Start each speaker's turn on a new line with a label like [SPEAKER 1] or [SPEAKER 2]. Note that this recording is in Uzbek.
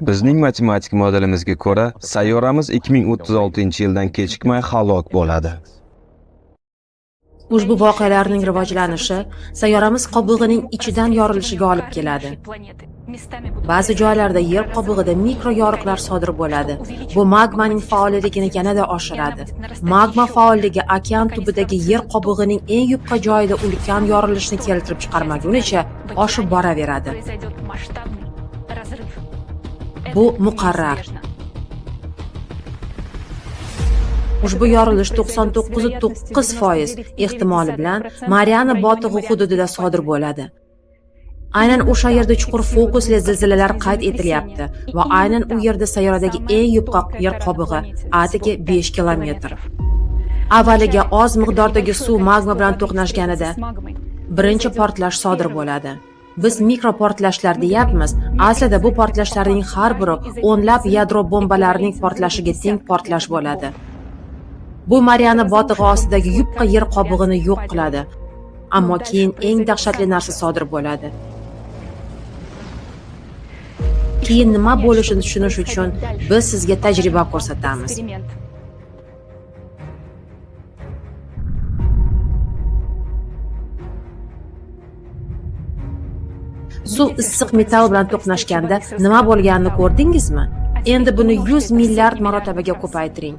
[SPEAKER 1] Bizning matematik modelimizga ko'ra, sayyoramiz 2036-yildan kechikmay halok bo'ladi.
[SPEAKER 2] Ushbu voqealarning rivojlanishi sayyoramiz qobig'ining ichidan yorilishiga olib keladi. Ba'zi joylarda yer qobig'ida mikro yoriqlar sodir bo'ladi. Bu magmaning faolligini yanada oshiradi. Magma faolligi okean tubidagi yer qobig'ining eng yupqa joyida ulkan yorilishni keltirib chiqarmagunicha oshib boraveradi. Bu muqarrar. Ushbu yorilish 99.9% ehtimoli bilan Mariana botig'i hududida sodir bo'ladi. Aynan o'sha yerda chuqur fokusli zilzilalar qayd etilyapti va aynan u yerda sayyoradagi eng yupqa yer qobig'i atigi 5 kilometr. Avvaliga oz miqdordagi suv magma bilan to'qnashganida birinchi portlash sodir bo'ladi. Biz mikro portlashlar deyapmiz. Aslida bu portlashlarning har biri o'nlab yadro bombalarining portlashiga teng portlash bo'ladi. Bu Mariana botig'i ostidagi yupqa yer qobig'ini yo'q qiladi. Ammo keyin eng dahshatli narsa sodir bo'ladi. Keyin nima bo'lishini tushunish uchun biz sizga tajriba ko'rsatamiz. Suv issiq metall bilan to'qnashganda nima bo'lganini ko'rdingizmi? Endi buni 100 milliard marotabaga ko'paytiring.